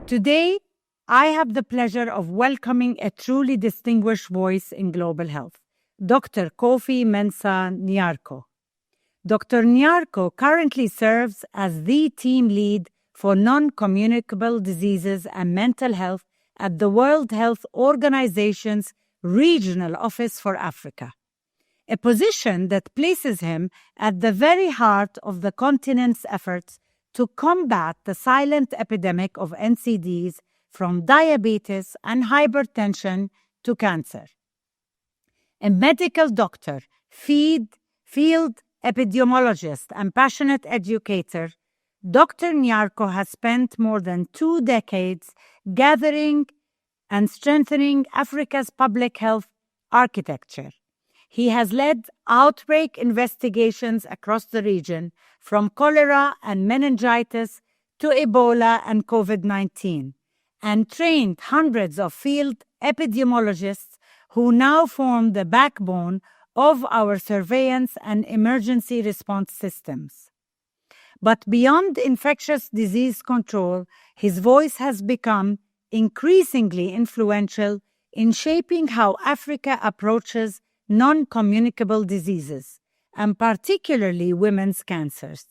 Today, I have the pleasure of welcoming a truly distinguished voice in global health, Dr. Kofi Mensah Nyarko. Dr. Nyarko currently serves as the team lead for non-communicable diseases and mental health at the World Health Organization's Regional Office for Africa, a position that places him at the very heart of the continent's efforts to combat the silent epidemic of NCDs from diabetes and hypertension to cancer. A medical doctor, field epidemiologist, and passionate educator, Dr. Nyarko has spent more than 2 decades gathering and strengthening Africa's public health architecture. He has led outbreak investigations across the region, from cholera and meningitis to Ebola and COVID-19, and trained hundreds of field epidemiologists who now form the backbone of our surveillance and emergency response systems. But beyond infectious disease control, his voice has become increasingly influential in shaping how Africa approaches non-communicable diseases, and particularly women's cancers.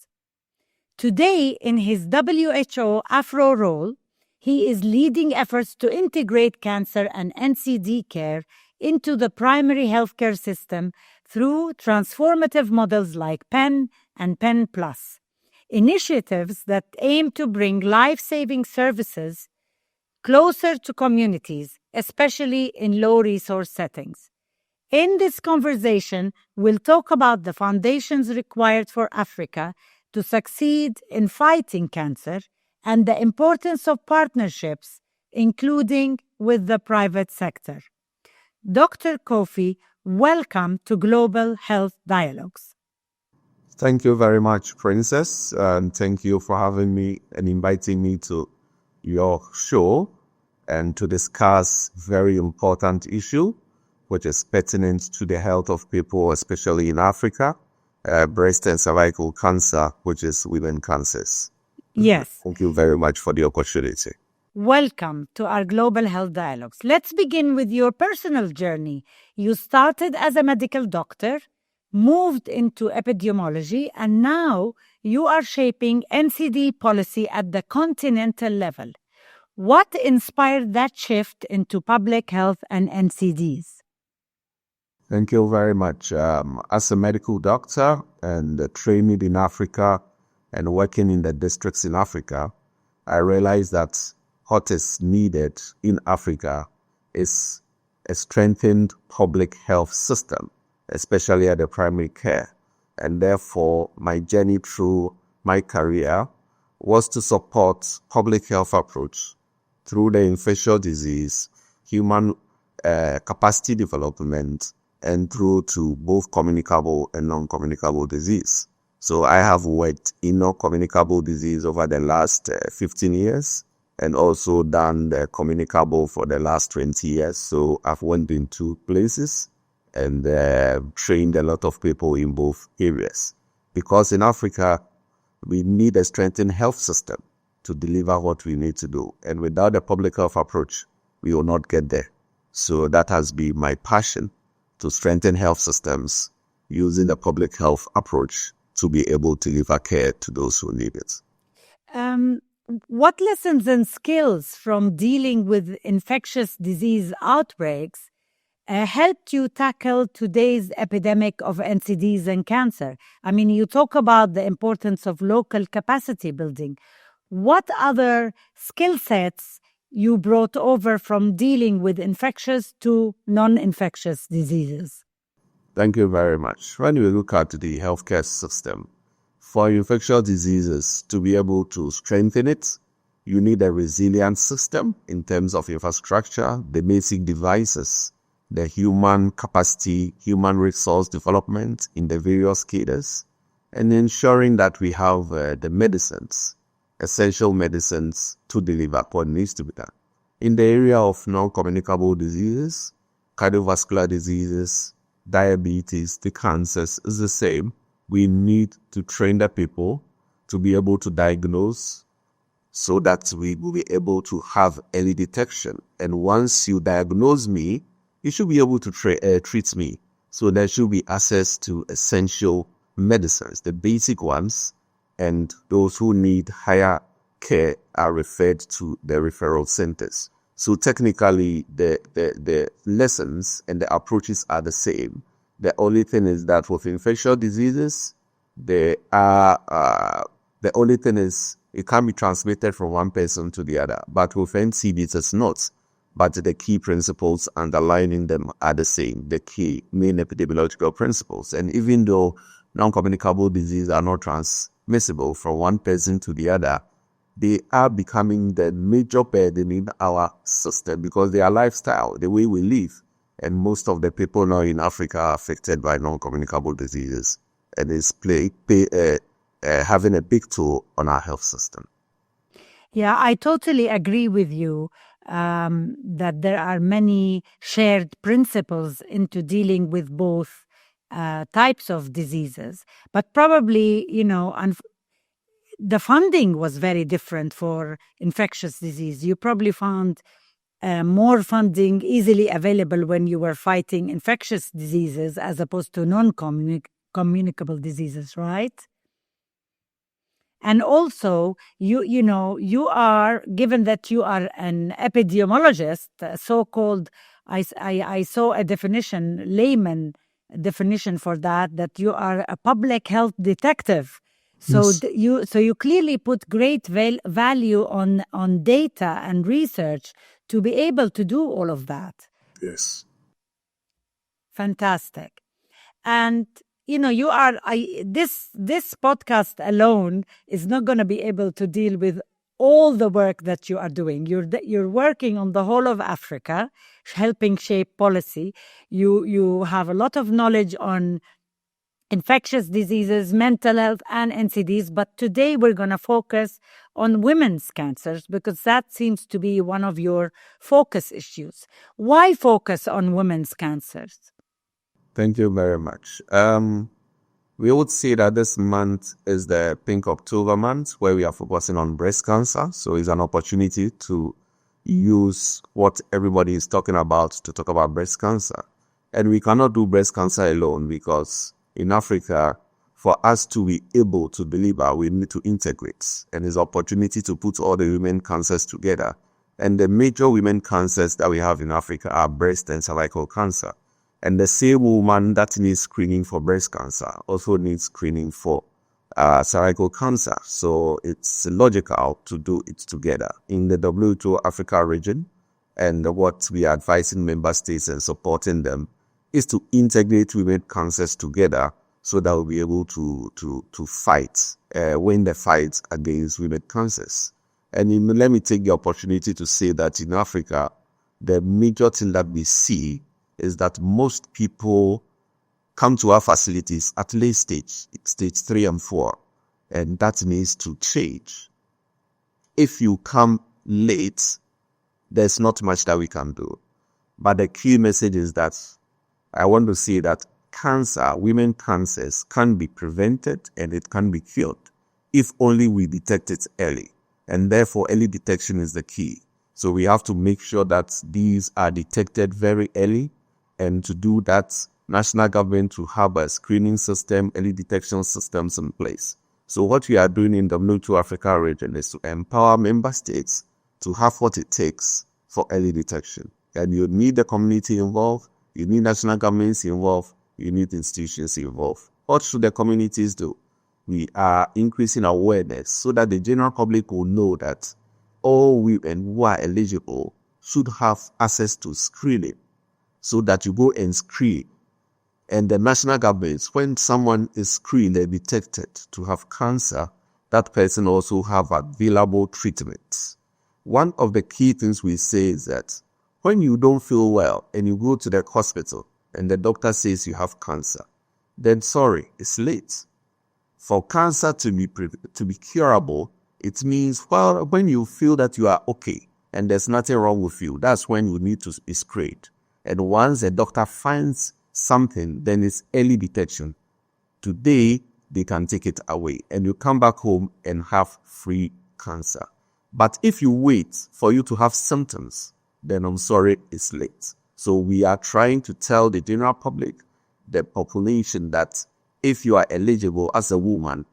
Today, in his WHO Afro role, he is leading efforts to integrate cancer and NCD care into the primary healthcare system through transformative models like PEN and PEN+, initiatives that aim to bring life-saving services closer to communities, especially in low-resource settings. In this conversation, we'll talk about the foundations required for Africa to succeed in fighting cancer and the importance of partnerships, including with the private sector. Dr. Kofi, welcome to Global Health Dialogues. Thank you very much, Princess, and thank you for having me and inviting me to your show and to discuss very important issue, which is pertinent to the health of people, especially in Africa, breast and cervical cancer, which is women cancers. Yes. Thank you very much for the opportunity. Welcome to our Global Health Dialogues. Let's begin with your personal journey. You started as a medical doctor, moved into epidemiology, and now you are shaping NCD policy at the continental level. What inspired that shift into public health and NCDs? Thank you very much. As a medical doctor and trained in Africa and working in the districts in Africa, I realized that what is needed in Africa is a strengthened public health system, especially at the primary care. And therefore, my journey through my career was to support public health approach through the infectious disease, human capacity development, and through to both communicable and non-communicable disease. So I have worked in non-communicable disease over the last 15 years and also done the communicable for the last 20 years. So I've went in 2 places and trained a lot of people in both areas. Because in Africa, we need a strengthened health system to deliver what we need to do. And without a public health approach, we will not get there. So that has been my passion, to strengthen health systems using the public health approach to be able to deliver care to those who need it. What lessons and skills from dealing with infectious disease outbreaks helped you tackle today's epidemic of NCDs and cancer? I mean, you talk about the importance of local capacity building. What other skill sets you brought over from dealing with infectious to non-infectious diseases? Thank you very much. When we look at the healthcare system, for infectious diseases, to be able to strengthen it, you need a resilient system in terms of infrastructure, the basic devices, the human capacity, human resource development in the various cadres, and ensuring that we have the medicines, essential medicines to deliver what needs to be done. In the area of non-communicable diseases, cardiovascular diseases, diabetes, the cancers is the same. We need to train the people to be able to diagnose, so that we will be able to have early detection. And once you diagnose me, you should be able to treat me. So there should be access to essential medicines, the basic ones, and those who need higher care are referred to the referral centers. So technically, the lessons and the approaches are the same. The only thing is that with infectious diseases, the only thing is it can be transmitted from one person to the other. But with NCDs, it's not. But the key principles underlining them are the same, the key main epidemiological principles. And even though non-communicable diseases are not transmissible from one person to the other, they are becoming the major burden in our system because they are lifestyle, the way we live. And most of the people now in Africa are affected by non-communicable diseases. And it's having a big toll on our health system. Yeah, I totally agree with you that there are many shared principles into dealing with both types of diseases. But probably, the funding was very different for infectious disease. You probably found more funding easily available when you were fighting infectious diseases as opposed to non-communicable diseases, right? And also, you are, given that you are an epidemiologist, so-called, I saw a definition, layman definition for that you are a public health detective. So Yes. you clearly put great value on data and research to be able to do all of that. Yes. Fantastic. And you are this podcast alone is not going to be able to deal with all the work that you are doing. You're working on the whole of Africa, helping shape policy. You have a lot of knowledge on infectious diseases, mental health, and NCDs. But today we're going to focus on women's cancers because that seems to be one of your focus issues. Why focus on women's cancers? Thank you very much. We would say that this month is the Pink October month where we are focusing on breast cancer. So it's an opportunity to use what everybody is talking about to talk about breast cancer. And we cannot do breast cancer alone because in Africa, for us to be able to deliver, we need to integrate. And it's an opportunity to put all the women cancers together. And the major women cancers that we have in Africa are breast and cervical cancer. And the same woman that needs screening for breast cancer also needs screening for cervical cancer. So it's logical to do it together in the WHO Africa region. And what we are advising member states and supporting them is to integrate women cancers together so that we'll be able to fight, win the fight against women cancers. And let me take the opportunity to say that in Africa, the major thing that we see is that most people come to our facilities at late stage 3 and 4, and that needs to change. If you come late, there's not much that we can do. But the key message is that I want to say that women cancers can be prevented and it can be cured if only we detect it early. And therefore, early detection is the key. So we have to make sure that these are detected very early. And to do that, national government to have a screening system, early detection systems in place. So what we are doing in the WHO Africa region is to empower member states to have what it takes for early detection. And you need the community involved, you need national governments involved, you need institutions involved. What should the communities do? We are increasing awareness so that the general public will know that all women who are eligible should have access to screening. So that you go and screen. And the national governments, when someone is screened and detected to have cancer, that person also have available treatments. One of the key things we say is that when you don't feel well and you go to the hospital and the doctor says you have cancer, then sorry, it's late. For cancer to be curable, it means, well, when you feel that you are okay and there's nothing wrong with you, that's when you need to be screened. And once a doctor finds something, then it's early detection. Today, they can take it away. And you come back home and have free cancer. But if you wait for you to have symptoms, then I'm sorry, it's late. So we are trying to tell the general public, the population, that if you are eligible as a woman,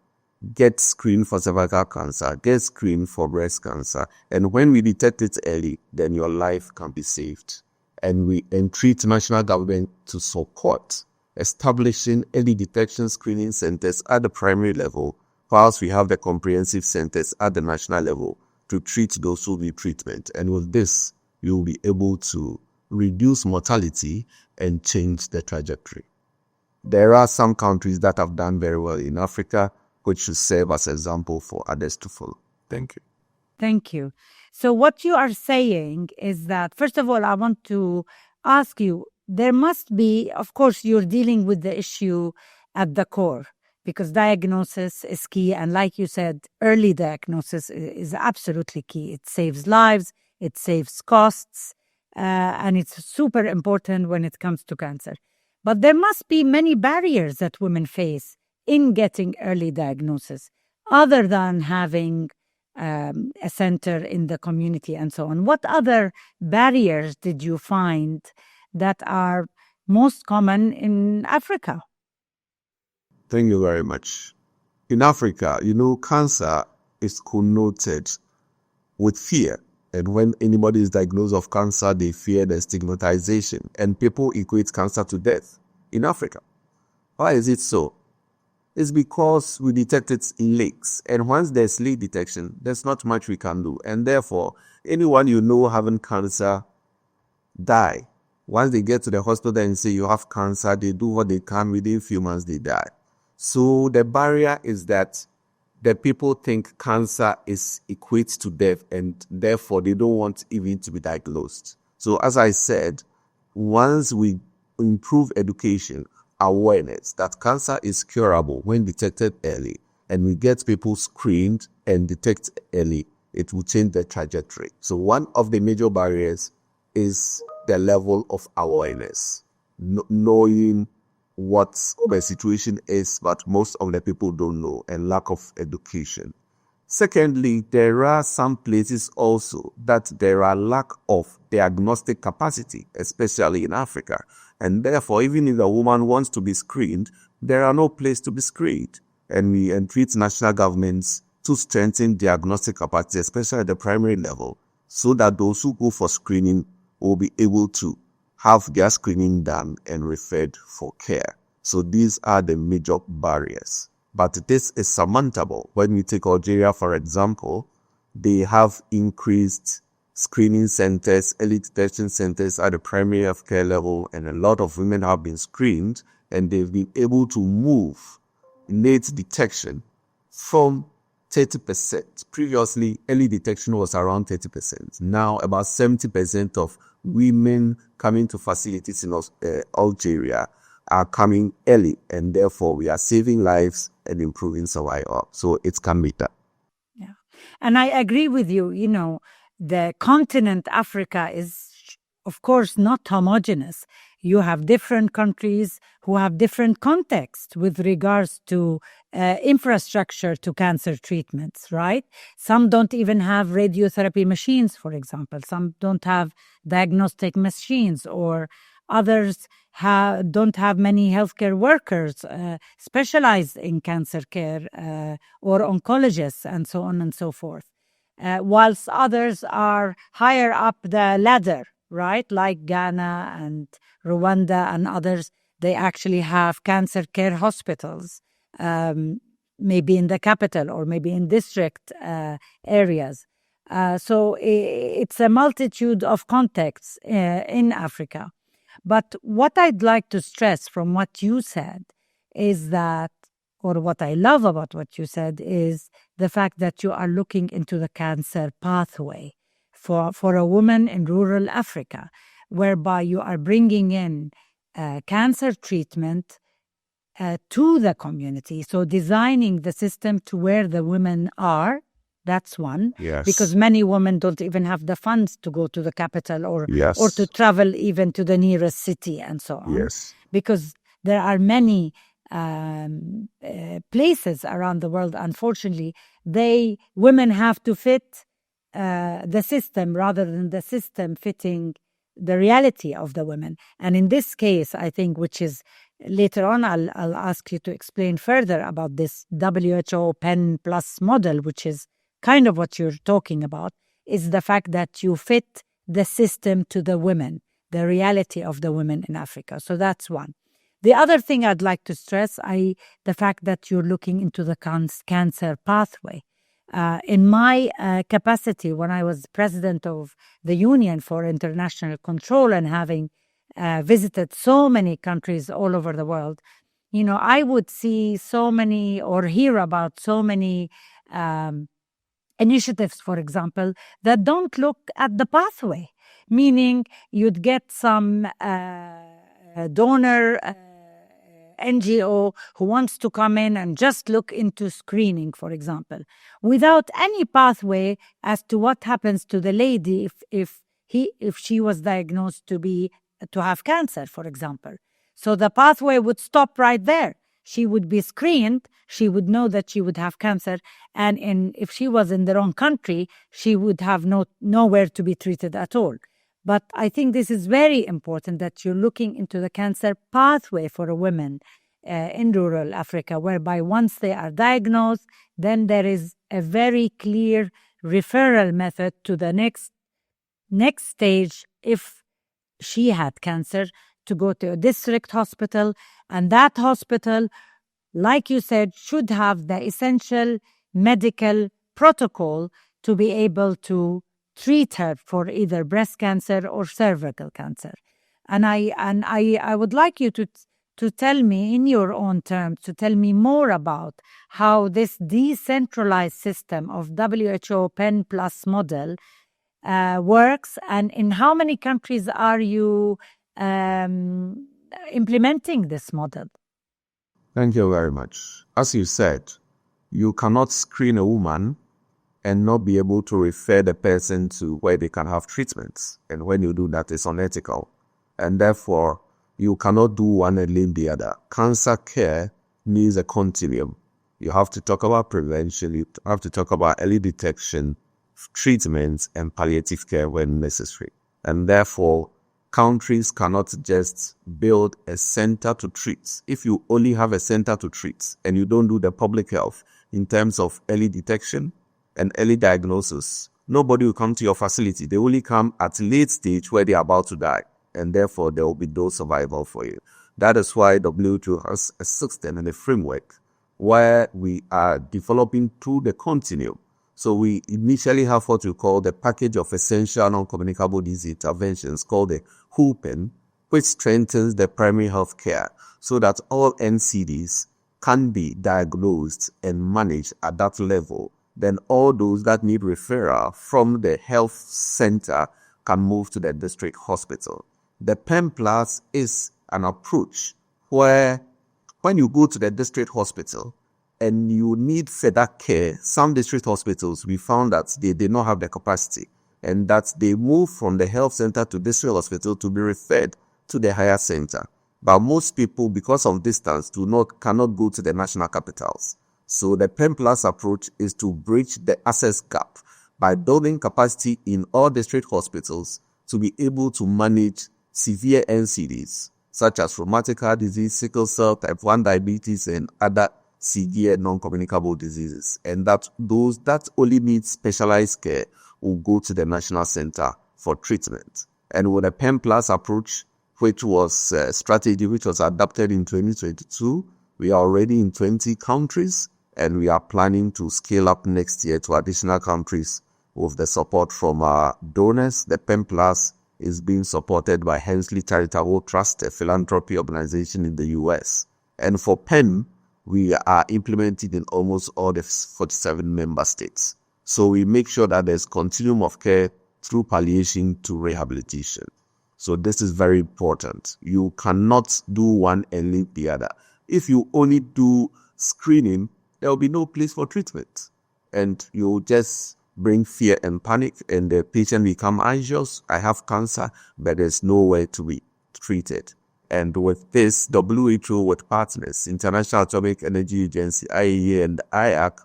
get screened for cervical cancer, get screened for breast cancer. And when we detect it early, then your life can be saved. And we entreat national government to support establishing early detection screening centers at the primary level, whilst we have the comprehensive centers at the national level to treat those who need treatment. And with this, we will be able to reduce mortality and change the trajectory. There are some countries that have done very well in Africa, which should serve as an example for others to follow. Thank you. Thank you. So what you are saying is that, first of all, I want to ask you, there must be, of course, you're dealing with the issue at the core, because diagnosis is key. And like you said, early diagnosis is absolutely key. It saves lives, it saves costs, and it's super important when it comes to cancer. But there must be many barriers that women face in getting early diagnosis, other than having a center in the community and so on. What other barriers did you find that are most common in Africa? Thank you very much. In Africa, cancer is connoted with fear. And when anybody is diagnosed of cancer, they fear the stigmatization. And people equate cancer to death in Africa. Why is it so? It's because we detect it late. And once there's late detection, there's not much we can do. And therefore, anyone having cancer die. Once they get to the hospital and say you have cancer, they do what they can. Within a few months, they die. So the barrier is that the people think cancer is equates to death, and therefore they don't want even to be diagnosed. So as I said, once we improve education, awareness that cancer is curable when detected early, and we get people screened and detect early, it will change the trajectory. So one of the major barriers is the level of awareness, knowing what the situation is, but most of the people don't know, and lack of education. Secondly, there are some places also that there are lack of diagnostic capacity, especially in Africa. And therefore, even if a woman wants to be screened, there are no place to be screened. And we entreat national governments to strengthen diagnostic capacity, especially at the primary level, so that those who go for screening will be able to have their screening done and referred for care. So these are the major barriers. But this is surmountable. When we take Algeria, for example, they have increased screening centers, early detection centers at the primary health care level, and a lot of women have been screened, and they've been able to move late detection from 30%. Previously, early detection was around 30%. Now, about 70% of women coming to facilities in Algeria are coming early, and therefore we are saving lives and improving survival. So it can be done. Yeah. And I agree with you. The continent Africa is, of course, not homogeneous. You have different countries who have different contexts with regards to infrastructure to cancer treatments, right? Some don't even have radiotherapy machines, for example. Some don't have diagnostic machines, or others don't have many healthcare workers specialized in cancer care or oncologists, and so on and so forth. Whilst others are higher up the ladder, right? Like Ghana and Rwanda and others, they actually have cancer care hospitals, maybe in the capital or maybe in district areas. So it's a multitude of contexts in Africa. But what I'd like to stress from what you said is that, or what I love about what you said, is the fact that you are looking into the cancer pathway for a woman in rural Africa, whereby you are bringing in cancer treatment to the community. So designing the system to where the women are. That's one. Yes. Because many women don't even have the funds to go to the capital or Yes. to travel even to the nearest city and so on. Yes. Because there are many places around the world, unfortunately, women have to fit the system rather than the system fitting the reality of the women. And in this case, I think, which is later on, I'll ask you to explain further about this WHO Pen Plus model, which is kind of what you're talking about, is the fact that you fit the system to the women, the reality of the women in Africa. So that's one. The other thing I'd like to stress, the fact that you're looking into the cancer pathway. In my capacity, when I was president of the Union for International Control and having visited so many countries all over the world, I would see so many or hear about so many initiatives, for example, that don't look at the pathway, meaning you'd get some donor NGO who wants to come in and just look into screening, for example, without any pathway as to what happens to the lady if she was diagnosed to have cancer, for example. So the pathway would stop right there. She would be screened. She would know that she would have cancer, and if she was in the wrong country, she would have nowhere to be treated at all. But I think this is very important that you're looking into the cancer pathway for women in rural Africa, whereby once they are diagnosed, then there is a very clear referral method to the next stage if she had cancer, to go to a district hospital. And that hospital, like you said, should have the essential medical protocol to be able to treat her for either breast cancer or cervical cancer. And I would like you to tell me in your own terms, to tell me more about how this decentralized system of WHO Pen Plus model works, and in how many countries are you implementing this model? Thank you very much. As you said, you cannot screen a woman and not be able to refer the person to where they can have treatments. And when you do that, it's unethical. And therefore, you cannot do one and leave the other. Cancer care needs a continuum. You have to talk about prevention. You have to talk about early detection, treatments, and palliative care when necessary. And therefore, countries cannot just build a center to treat. If you only have a center to treat and you don't do the public health in terms of early detection and early diagnosis, nobody will come to your facility. They only come at late stage where they are about to die, and therefore there will be no survival for you. That is why WHO has a system and a framework where we are developing through the continuum. So we initially have what we call the package of essential non-communicable disease interventions, called the HUPEN, which strengthens the primary health care so that all NCDs can be diagnosed and managed at that level. Then all those that need referral from the health center can move to the district hospital. The Pen Plus is an approach where when you go to the district hospital and you need further care, some district hospitals, we found that they did not have the capacity, and that they move from the health center to district hospital to be referred to the higher center. But most people, because of distance, cannot go to the national capitals. So the Pen Plus approach is to bridge the access gap by building capacity in all district hospitals to be able to manage severe NCDs, such as rheumatic heart disease, sickle cell, type 1 diabetes, and other severe non-communicable diseases. And that those that only need specialized care will go to the national center for treatment. And with the Pen Plus approach, which was a strategy which was adopted in 2022, we are already in 20 countries, and we are planning to scale up next year to additional countries with the support from our donors. The Pen Plus is being supported by Hensley Charitable Trust, a philanthropy organization in the US. And for Pen, we are implementing in almost all the 47 member states. So we make sure that there's continuum of care through palliation to rehabilitation. So this is very important. You cannot do one and leave the other. If you only do screening, there will be no place for treatment. And you just bring fear and panic, and the patient become anxious. I have cancer, but there's nowhere to be treated. And with this, WHO with partners, International Atomic Energy Agency, IAEA, and IAC,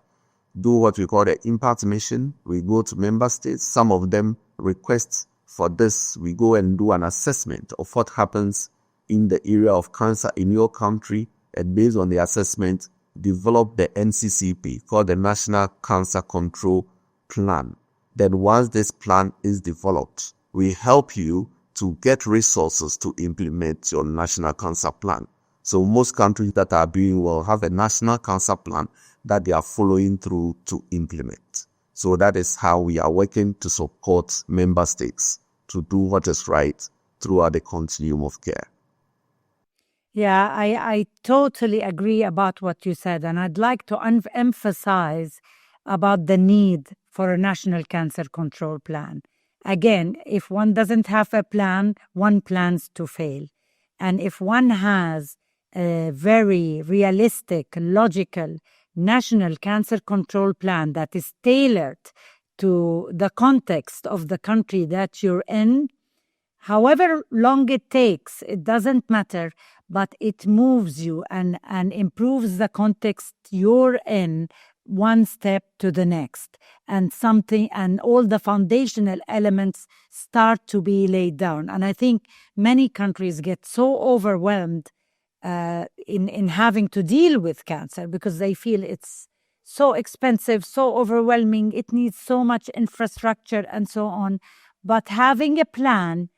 do what we call the impact mission. We go to member states. Some of them request for this. We go and do an assessment of what happens in the area of cancer in your country, and based on the assessment, develop the NCCP, called the National Cancer Control Plan. Then once this plan is developed, we help you to get resources to implement your national cancer plan. So most countries that are doing well have a national cancer plan that they are following through to implement. So that is how we are working to support member states to do what is right throughout the continuum of care. Yeah, I totally agree about what you said. And I'd like to emphasize about the need for a national cancer control plan. Again, if one doesn't have a plan, one plans to fail. And if one has a very realistic, logical national cancer control plan that is tailored to the context of the country that you're in, however long it takes, it doesn't matter, but it moves you and improves the context you're in one step to the next, and all the foundational elements start to be laid down. And I think many countries get so overwhelmed in having to deal with cancer because they feel it's so expensive, so overwhelming, it needs so much infrastructure and so on. But having a plan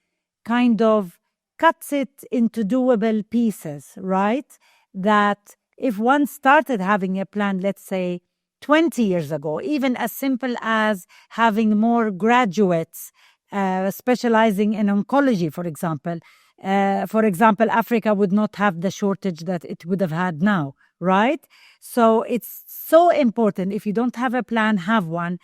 kind of cuts it into doable pieces, right? That if one started having a plan, let's say 20 years ago, even as simple as having more graduates specializing in oncology, for example. Africa would not have the shortage that it would have had now, right? So it's so important. If you don't have a plan, have one,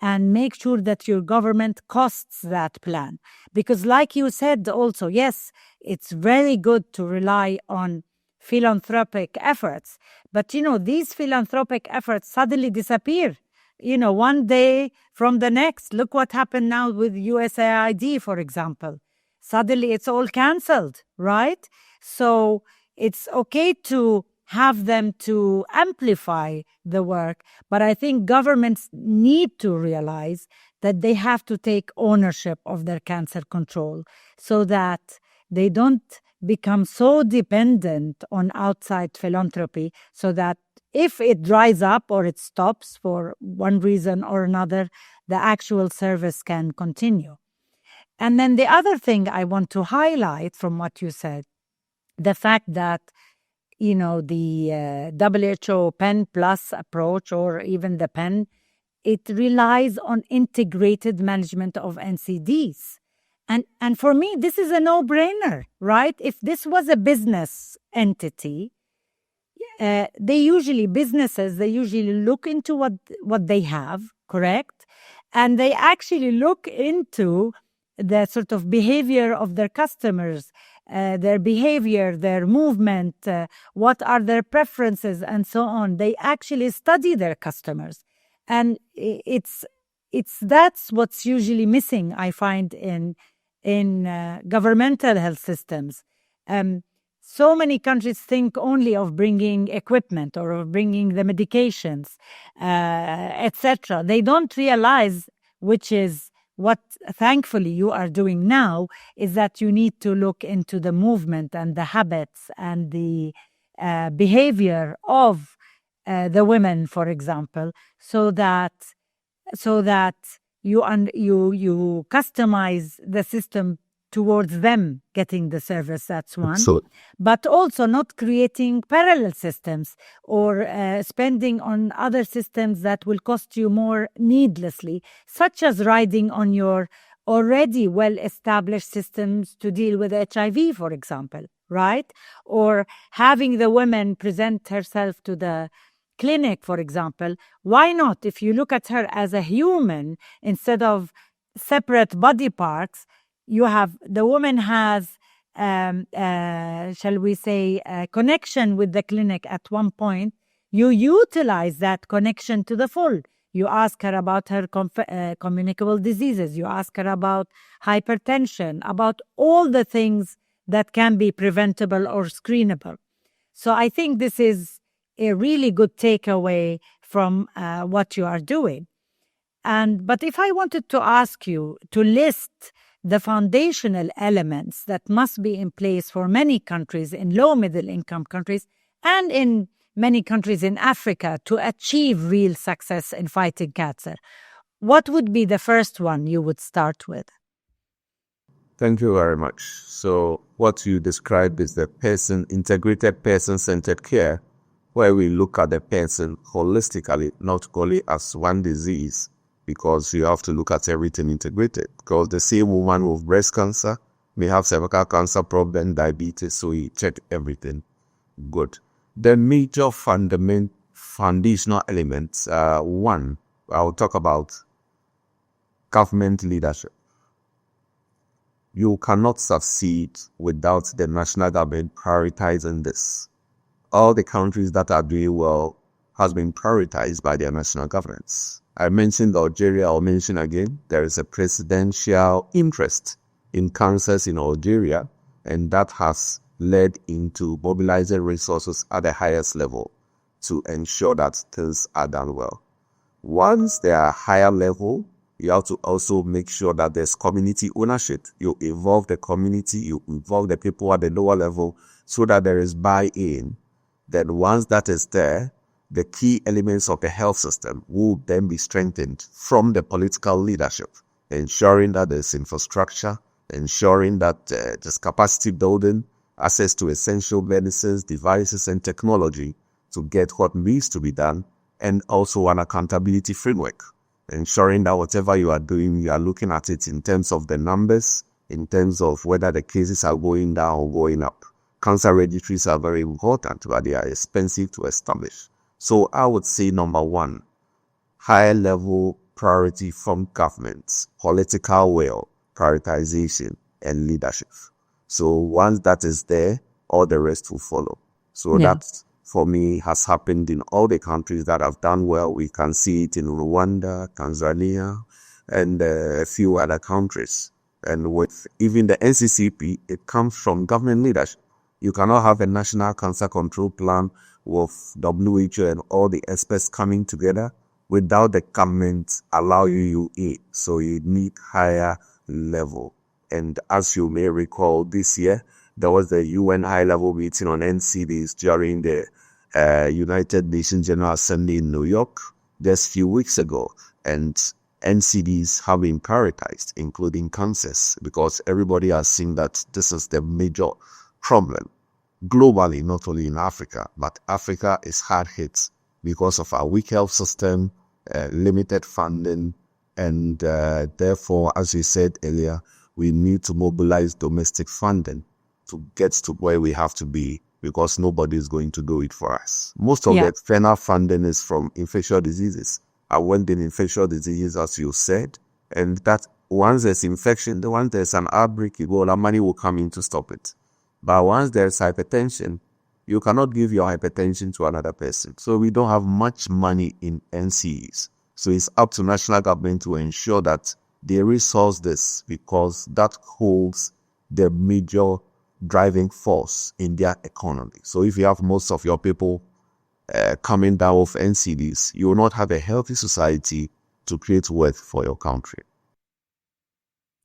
and make sure that your government costs that plan. Because like you said also, yes, it's very good to rely on philanthropic efforts. But, these philanthropic efforts suddenly disappear. One day from the next. Look what happened now with USAID, for example. Suddenly it's all canceled, right? So it's okay to have them to amplify the work, but I think governments need to realize that they have to take ownership of their cancer control so that they don't become so dependent on outside philanthropy, so that if it dries up or it stops for one reason or another, the actual service can continue. And then the other thing I want to highlight from what you said, the fact that the WHO PEN Plus approach, or even the PEN, it relies on integrated management of NCDs. And for me, this is a no-brainer, right? If this was a business entity, businesses usually look into what they have, correct? And they actually look into the sort of behavior of their customers, their behavior, their movement, what are their preferences, and so on. They actually study their customers. And that's what's usually missing, I find, in governmental health systems. So many countries think only of bringing equipment or of bringing the medications, etc. They don't realize, which is what thankfully you are doing now, is that you need to look into the movement and the habits and the behavior of the women, for example, so that you customize the system towards them getting the service. That's one. But also not creating parallel systems or spending on other systems that will cost you more needlessly, such as riding on your already well-established systems to deal with HIV, for example, right? Or having the woman present herself to the clinic, for example. Why not? If you look at her as a human instead of separate body parts, the woman has, shall we say, a connection with the clinic at one point. You utilize that connection to the full. You ask her about her communicable diseases. You ask her about hypertension, about all the things that can be preventable or screenable. So I think this is a really good takeaway from what you are doing. But if I wanted to ask you to list the foundational elements that must be in place for many countries in low middle income countries and in many countries in Africa to achieve real success in fighting cancer, what would be the first one you would start with? Thank you very much. So what you described is the integrated person-centered care, where we look at the person holistically, not only as one disease, because you have to look at everything integrated. Because the same woman with breast cancer may have cervical cancer problem, diabetes, so we check everything. Good. The major foundational elements, one, I'll talk about government leadership. You cannot succeed without the national government prioritizing this. All the countries that are doing well has been prioritized by their national governments. I mentioned Algeria, I'll mention again, there is a presidential interest in cancers in Algeria, and that has led into mobilizing resources at the highest level to ensure that things are done well. Once they are higher level, you have to also make sure that there's community ownership. You involve the community, you involve the people at the lower level so that there is buy-in. Then once that is there, the key elements of the health system will then be strengthened from the political leadership, ensuring that there's infrastructure, ensuring that there's capacity building, access to essential medicines, devices, and technology to get what needs to be done, and also an accountability framework, ensuring that whatever you are doing, you are looking at it in terms of the numbers, in terms of whether the cases are going down or going up. Cancer registries are very important, but they are expensive to establish. So I would say number one, high level priority from governments, political will, prioritization, and leadership. So once that is there, all the rest will follow. So that, for me, has happened in all the countries that have done well. We can see it in Rwanda, Tanzania, and a few other countries. And with even the NCCP, it comes from government leadership. You cannot have a national cancer control plan with WHO and all the experts coming together without the government allowing you in. So you need higher level. And as you may recall, this year, there was the UN high-level meeting on NCDs during the United Nations General Assembly in New York just a few weeks ago. And NCDs have been prioritized, including cancers, because everybody has seen that this is the major problem globally, not only in Africa, but Africa is hard hit because of our weak health system, limited funding, and therefore, as we said earlier, we need to mobilize domestic funding to get to where we have to be, because nobody is going to do it for us. Most of the external funding is from infectious diseases. I went in infectious diseases, as you said, and that once there's infection, once there's an outbreak, Ebola money will come in to stop it. But once there's hypertension, you cannot give your hypertension to another person. So we don't have much money in NCEs. So it's up to national government to ensure that they resource this, because that holds the major driving force in their economy. So if you have most of your people coming down with NCDs, you will not have a healthy society to create wealth for your country.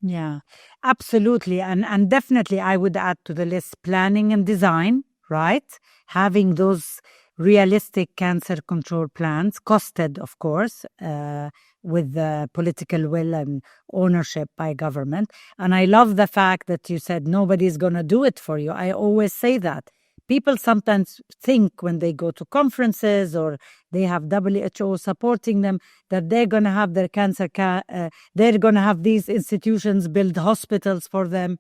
Yeah, absolutely. And definitely I would add to the list planning and design, right? Having those realistic cancer control plans, costed, of course, with the political will and ownership by government. And I love the fact that you said nobody's going to do it for you. I always say that. People sometimes think when they go to conferences or they have WHO supporting them that they're going to have their they're going to have these institutions build hospitals for them,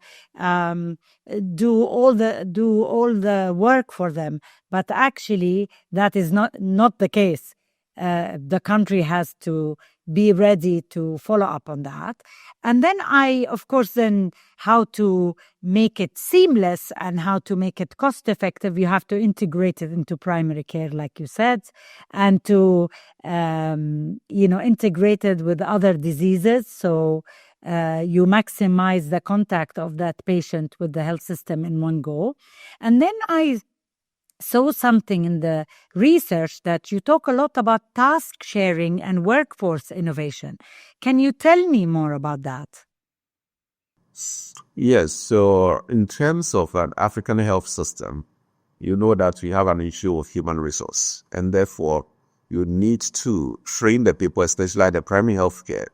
do all the work for them. But actually, that is not the case. The country has to be ready to follow up on that. And then of course, how to make it seamless and how to make it cost effective, you have to integrate it into primary care, like you said, and to, integrate it with other diseases. So you maximize the contact of that patient with the health system in one go. And then I saw something in the research that you talk a lot about task sharing and workforce innovation. Can you tell me more about that? Yes, so in terms of an African health system, you know that we have an issue of human resource, and therefore you need to train the people, especially at the primary health care,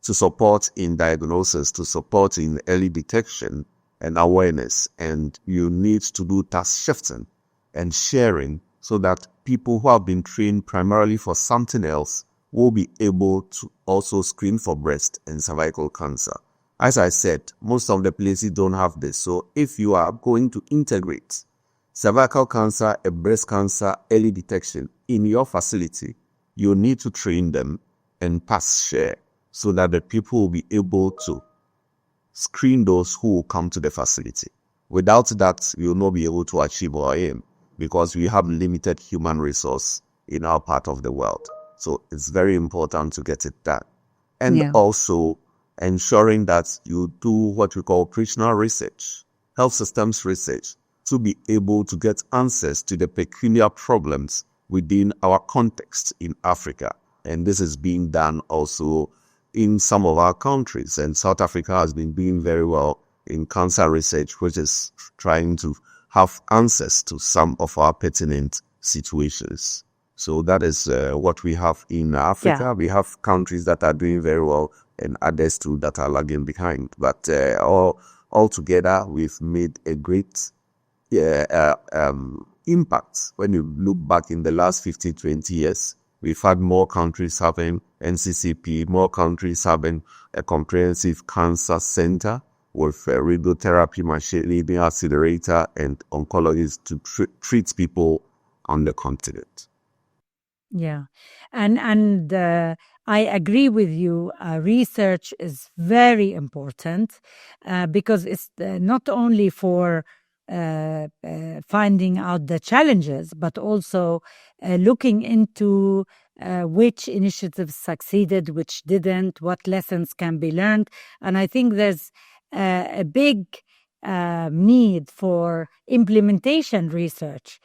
to support in diagnosis, to support in early detection and awareness. And you need to do task shifting and sharing so that people who have been trained primarily for something else will be able to also screen for breast and cervical cancer. As I said, most of the places don't have this. So if you are going to integrate cervical cancer and breast cancer early detection in your facility, you need to train them and pass share so that the people will be able to screen those who will come to the facility. Without that, we will not be able to achieve our aim because we have limited human resource in our part of the world. So it's very important to get it done. And also ensuring that you do what we call operational research, health systems research, to be able to get answers to the peculiar problems within our context in Africa. And this is being done also in some of our countries. And South Africa has been doing very well in cancer research, which is trying to have answers to some of our pertinent situations. So that is what we have in Africa. Yeah. We have countries that are doing very well and others too that are lagging behind. But all together, we've made a great impact. When you look back in the last 15, 20 years, we've had more countries having NCCP, more countries having a comprehensive cancer center with radiotherapy machine, leading accelerator, and oncologists to treat people on the continent. Yeah. And I agree with you. Research is very important because it's not only for finding out the challenges, but also looking into which initiatives succeeded, which didn't, what lessons can be learned. And I think there's a big need for implementation research.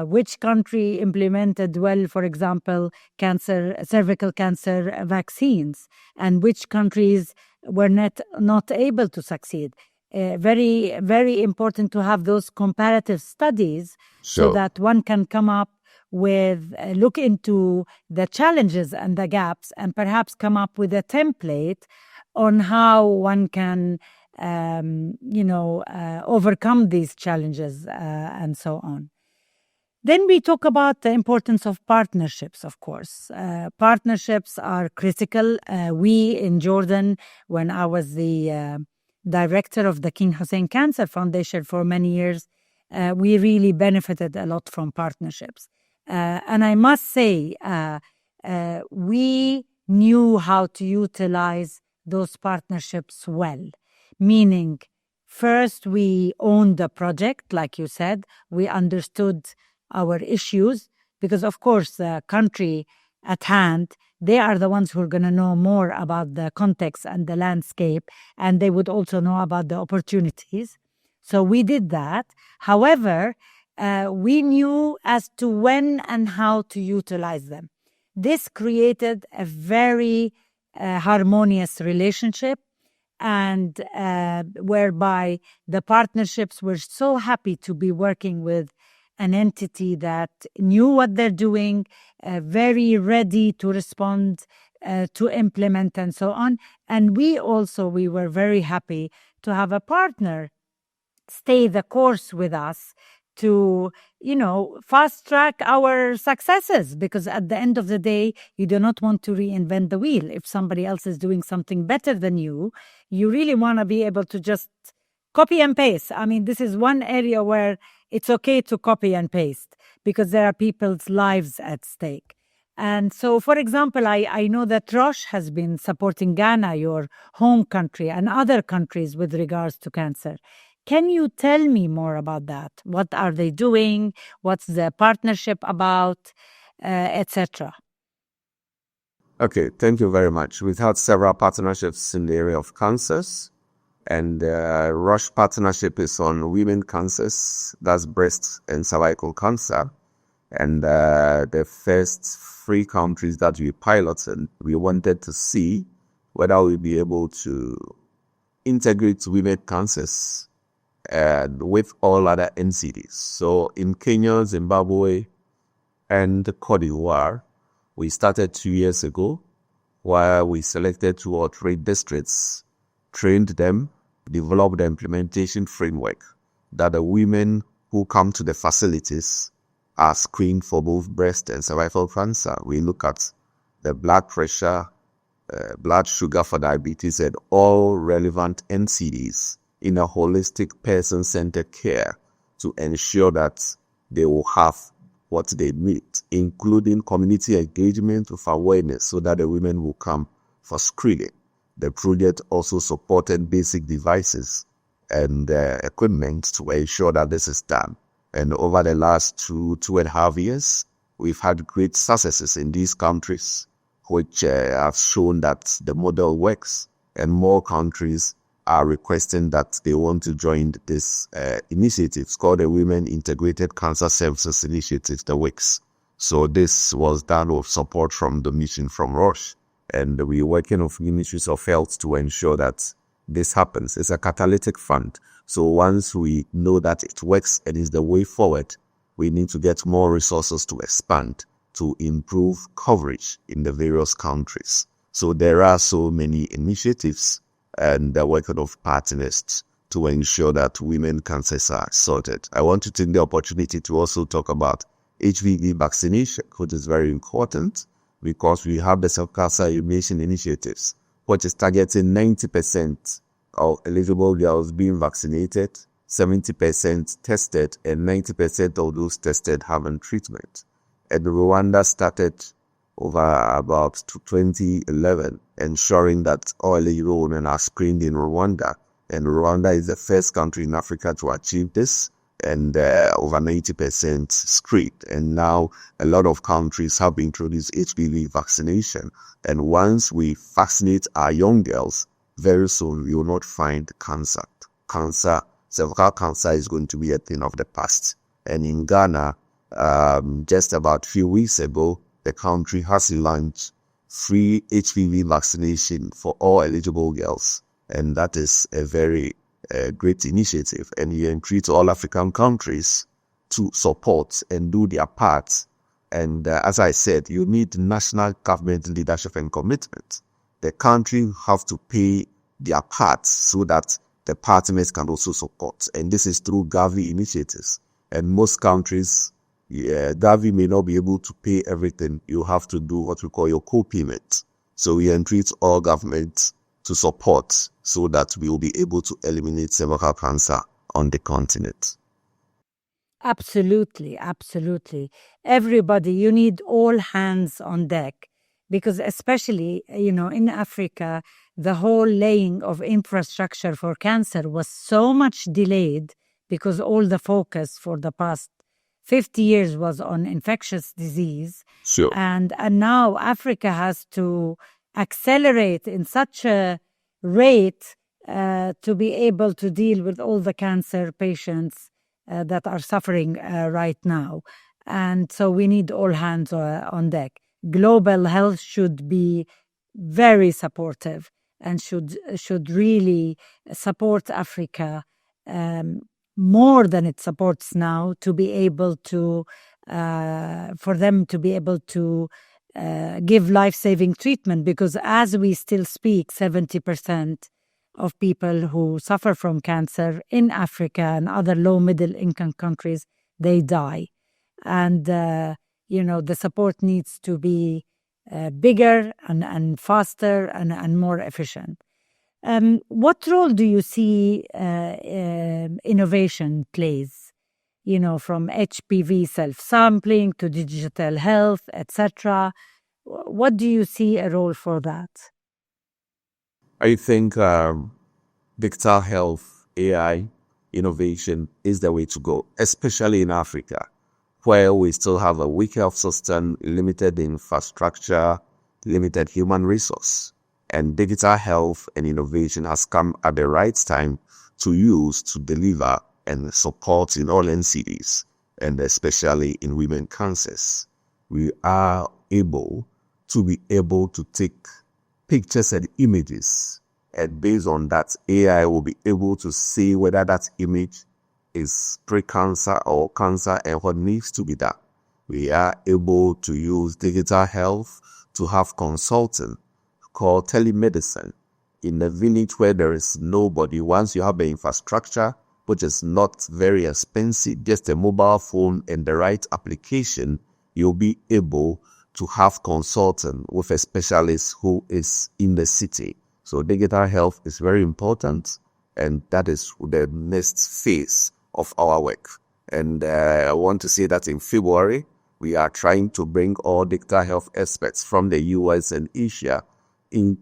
Which country implemented well, for example, cervical cancer vaccines, and which countries were not able to succeed. Very, very important to have those comparative studies so that one can come up with, look into the challenges and the gaps, and perhaps come up with a template on how one can, overcome these challenges and so on. Then we talk about the importance of partnerships, of course. Partnerships are critical. We in Jordan, when I was the director of the King Hussein Cancer Foundation for many years, we really benefited a lot from partnerships. And I must say, we knew how to utilize those partnerships well, meaning first we owned the project, like you said, we understood our issues, because of course the country at hand, they are the ones who are going to know more about the context and the landscape, and they would also know about the opportunities. So we did that. However, we knew as to when and how to utilize them. This created a very harmonious relationship, and whereby the partnerships were so happy to be working with an entity that knew what they're doing, very ready to respond, to implement, and so on. And we were very happy to have a partner stay the course with us to, fast track our successes, because at the end of the day, you do not want to reinvent the wheel. If somebody else is doing something better than you, you really want to be able to just copy and paste. I mean, this is one area where it's okay to copy and paste because there are people's lives at stake. And so, for example, I know that Roche has been supporting Ghana, your home country, and other countries with regards to cancer. Can you tell me more about that? What are they doing? What's the partnership about, etc.? Okay, thank you very much. We've had several partnerships in the area of cancers. And Rush partnership is on women cancers, that's breast and cervical cancer. And the first 3 countries that we piloted, we wanted to see whether we'll be able to integrate women cancers with all other NCDs. So in Kenya, Zimbabwe, and Cote d'Ivoire, we started 2 years ago, where we selected 2 or 3 districts, trained them, developed the implementation framework that the women who come to the facilities are screened for both breast and cervical cancer. We look at the blood pressure, blood sugar for diabetes, and all relevant NCDs in a holistic person-centered care to ensure that they will have what they need, including community engagement with awareness so that the women will come for screening. The project also supported basic devices and equipment to ensure that this is done. And over the last 2.5 years, we've had great successes in these countries, which have shown that the model works, and more countries are requesting that they want to join this initiative. It's called the Women Integrated Cancer Services Initiative, the WICS. So this was done with support from the mission from Roche. And we're working with ministries of health to ensure that this happens. It's a catalytic fund. So once we know that it works and is the way forward, we need to get more resources to expand, to improve coverage in the various countries. So there are so many initiatives and the working of partners to ensure that women cancers are sorted. I want to take the opportunity to also talk about HPV vaccination, which is very important because we have the self-cancer elimination initiatives, which is targeting 90% of eligible girls being vaccinated, 70% tested, and 90% of those tested having treatment. And Rwanda started over about 2011, ensuring that all eligible women are screened in Rwanda. And Rwanda is the first country in Africa to achieve this, and over 90% screened. And now a lot of countries have introduced HPV vaccination. And once we vaccinate our young girls, very soon we will not find cancer. Cervical cancer is going to be a thing of the past. And in Ghana, just about a few weeks ago, the country has launched free HPV vaccination for all eligible girls. And that is a very great initiative. And we entreat all African countries to support and do their part. And as I said, you need national government leadership and commitment. The country have to pay their part so that the partners can also support. And this is through Gavi initiatives. And most countries, Gavi may not be able to pay everything. You have to do what we call your co-payment. So we entreat all governments to support so that we will be able to eliminate cervical cancer on the continent. Absolutely, absolutely. Everybody, you need all hands on deck because especially, in Africa, the whole laying of infrastructure for cancer was so much delayed because all the focus for the past 50 years was on infectious disease. Sure. And now Africa has to accelerate in such a rate to be able to deal with all the cancer patients that are suffering right now. And so we need all hands on deck. Global health should be very supportive and should really support Africa more than it supports now to be able to, for them to be able to give life-saving treatment, because as we still speak, 70% of people who suffer from cancer in Africa and other low-middle income countries, they die. And, the support needs to be bigger and faster and more efficient. What role do you see innovation plays, from HPV self-sampling to digital health, etc.? What do you see a role for that? I think digital health, AI, innovation is the way to go, especially in Africa, where we still have a weak health system, limited infrastructure, limited human resource. And digital health and innovation has come at the right time to use to deliver and support in all NCDs, and especially in women cancers. We are able to take pictures and images, and based on that, AI will be able to see whether that image is pre-cancer or cancer and what needs to be done. We are able to use digital health to have consulting called telemedicine in a village where there is nobody. Once you have the infrastructure, which is not very expensive, just a mobile phone and the right application, you'll be able to have consulting with a specialist who is in the city. So digital health is very important, and that is the next phase of our work. And I want to say that in February, we are trying to bring all digital health experts from the US and Asia in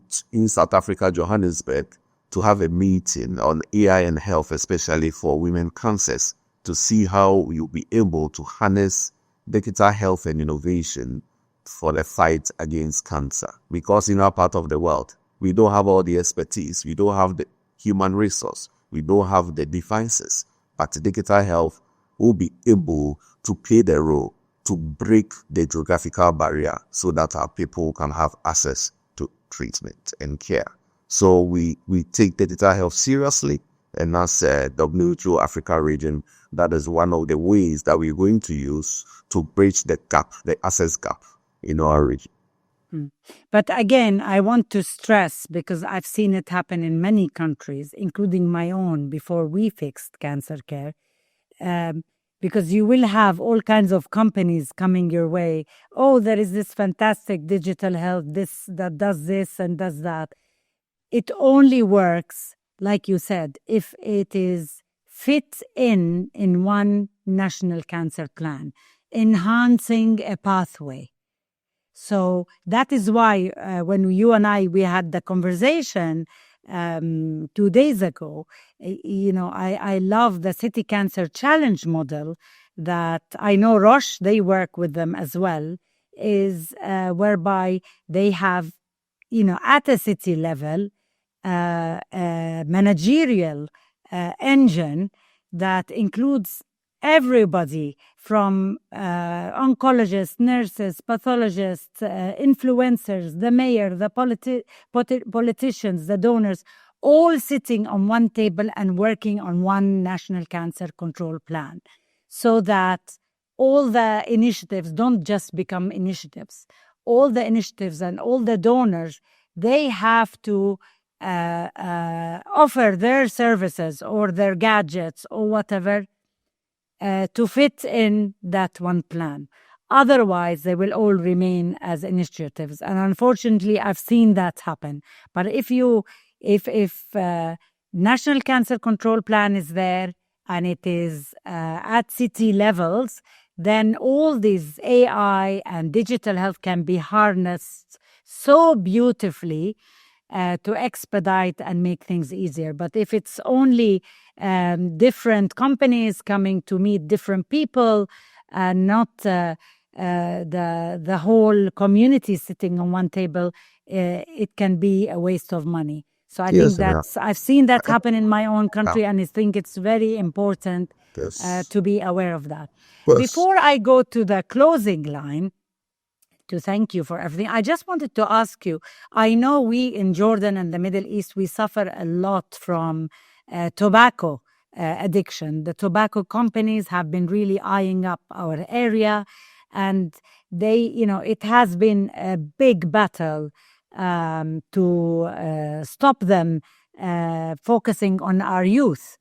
South Africa, Johannesburg, to have a meeting on AI and health, especially for women cancers, to see how you'll be able to harness digital health and innovation for the fight against cancer. Because in our part of the world, we don't have all the expertise, we don't have the human resource, we don't have the devices, but digital health will be able to play the role to break the geographical barrier so that our people can have access to treatment and care. So we take digital health seriously, and as WHO Africa region, that is one of the ways that we're going to use to bridge the gap, the access gap in our region. But again, I want to stress, because I've seen it happen in many countries, including my own, before we fixed cancer care, because you will have all kinds of companies coming your way. Oh, there is this fantastic digital health, this that does this and does that. It only works, like you said, if it is fit in one national cancer plan, enhancing a pathway. So that is why when you and we had the conversation 2 days ago, I love the City Cancer Challenge model that I know Roche, they work with them as well, is whereby they have, at a city level, a managerial engine that includes everybody from oncologists, nurses, pathologists, influencers, the mayor, the politicians, the donors, all sitting on one table and working on one national cancer control plan, so that all the initiatives don't just become initiatives. All the initiatives and all the donors, they have to offer their services or their gadgets or whatever to fit in that one plan. Otherwise, they will all remain as initiatives. And unfortunately, I've seen that happen. But if National Cancer Control Plan is there and it is at city levels, then all these AI and digital health can be harnessed so beautifully to expedite and make things easier. But if it's only different companies coming to meet different people and not the whole community sitting on one table, it can be a waste of money. So I think I've seen that happen in my own country, and I think it's very important to be aware of that. Before I go to the closing line, to thank you for everything, I just wanted to ask you, I know we in Jordan and the Middle East, we suffer a lot from tobacco addiction. The tobacco companies have been really eyeing up our area, and they, it has been a big battle to stop them focusing on our youth.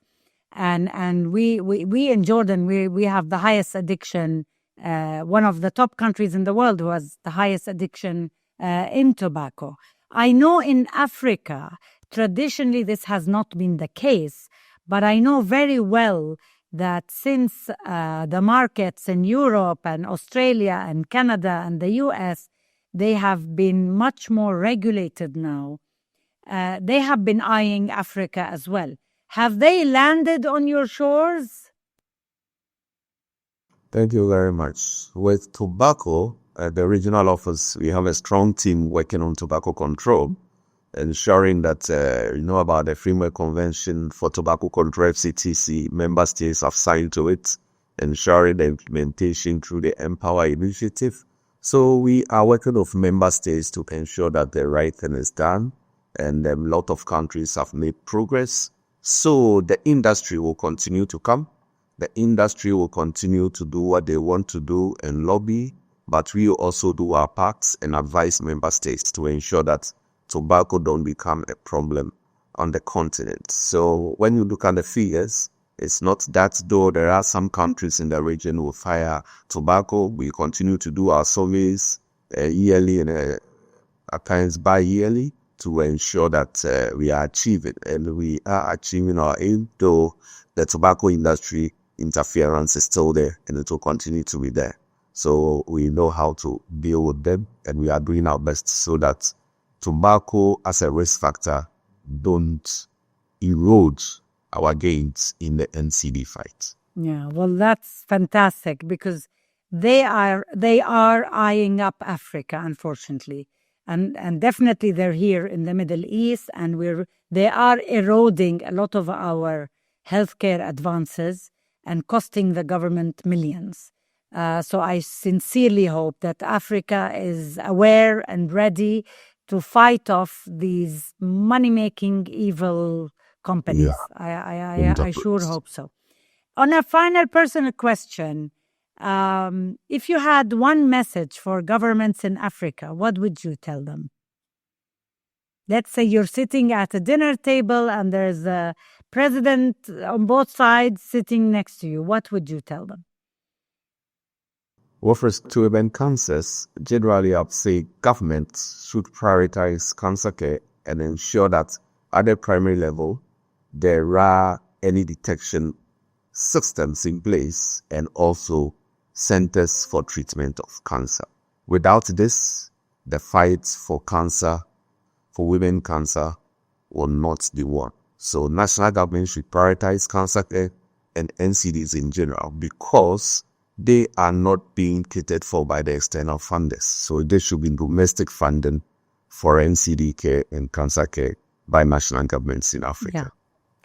And we in Jordan, we have the highest addiction, one of the top countries in the world who has the highest addiction in tobacco. I know in Africa, traditionally this has not been the case, but I know very well that since the markets in Europe and Australia and Canada and the US, they have been much more regulated now. They have been eyeing Africa as well. Have they landed on your shores? Thank you very much. With tobacco, at the regional office, we have a strong team working on tobacco control. ensuring that you know about the Framework Convention for Tobacco Control FCTC, member states have signed to it, ensuring the implementation through the Empower Initiative. So we are working with member states to ensure that the right thing is done, and a lot of countries have made progress. So the industry will continue to come. The industry will continue to do what they want to do and lobby, but we will also do our parts and advise member states to ensure that tobacco don't become a problem on the continent. So when you look at the figures, it's not that though there are some countries in the region who fire tobacco. We continue to do our surveys yearly and at times bi-yearly to ensure that we are achieving, and we are achieving our aim, though the tobacco industry interference is still there and it will continue to be there. So we know how to deal with them, and we are doing our best so that tobacco as a risk factor don't erode our gains in the NCD fight. Yeah, well, that's fantastic because they are eyeing up Africa, unfortunately, and definitely they're here in the Middle East, and they are eroding a lot of our healthcare advances and costing the government millions. So I sincerely hope that Africa is aware and ready to fight off these money-making evil companies. Yeah. I sure hope so. On a final personal question, if you had one message for governments in Africa, what would you tell them? Let's say you're sitting at a dinner table and there's a president on both sides sitting next to you. What would you tell them? With respect to event cancers, generally I'd say governments should prioritize cancer care and ensure that at the primary level, there are any detection systems in place and also centers for treatment of cancer. Without this, the fight for cancer, for women cancer, will not be won. So national government should prioritize cancer care and NCDs in general because they are not being catered for by the external funders. So there should be domestic funding for NCD care and cancer care by national governments in Africa. Yeah.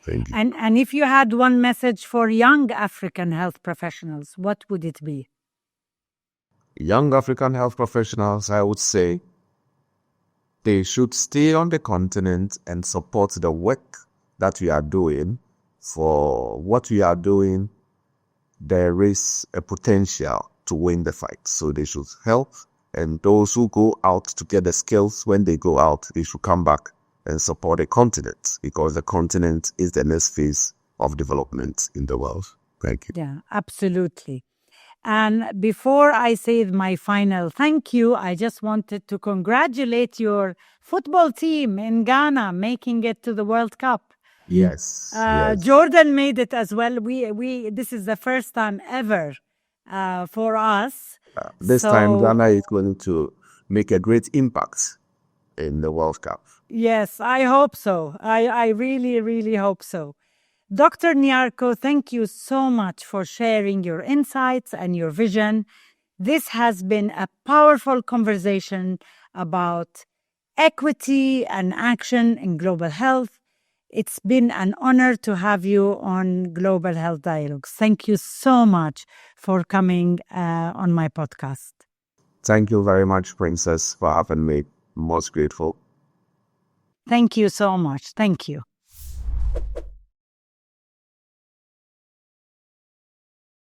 Thank you. And if you had one message for young African health professionals, what would it be? Young African health professionals, I would say, they should stay on the continent and support the work that we are doing. For what we are doing, there is a potential to win the fight. So they should help. And those who go out to get the skills, when they go out, they should come back and support the continent because the continent is the next phase of development in the world. Thank you. Yeah, absolutely. And before I say my final thank you, I just wanted to congratulate your football team in Ghana making it to the World Cup. Yes. Jordan made it as well. This is the first time ever for us. This time Ghana is going to make a great impact in the World Cup. Yes, I hope so. I really, really hope so. Dr. Nyarko, thank you so much for sharing your insights and your vision. This has been a powerful conversation about equity and action in global health. It's been an honor to have you on Global Health Dialogues. Thank you so much for coming on my podcast. Thank you very much, Princess, for having me. Most grateful. Thank you so much. Thank you.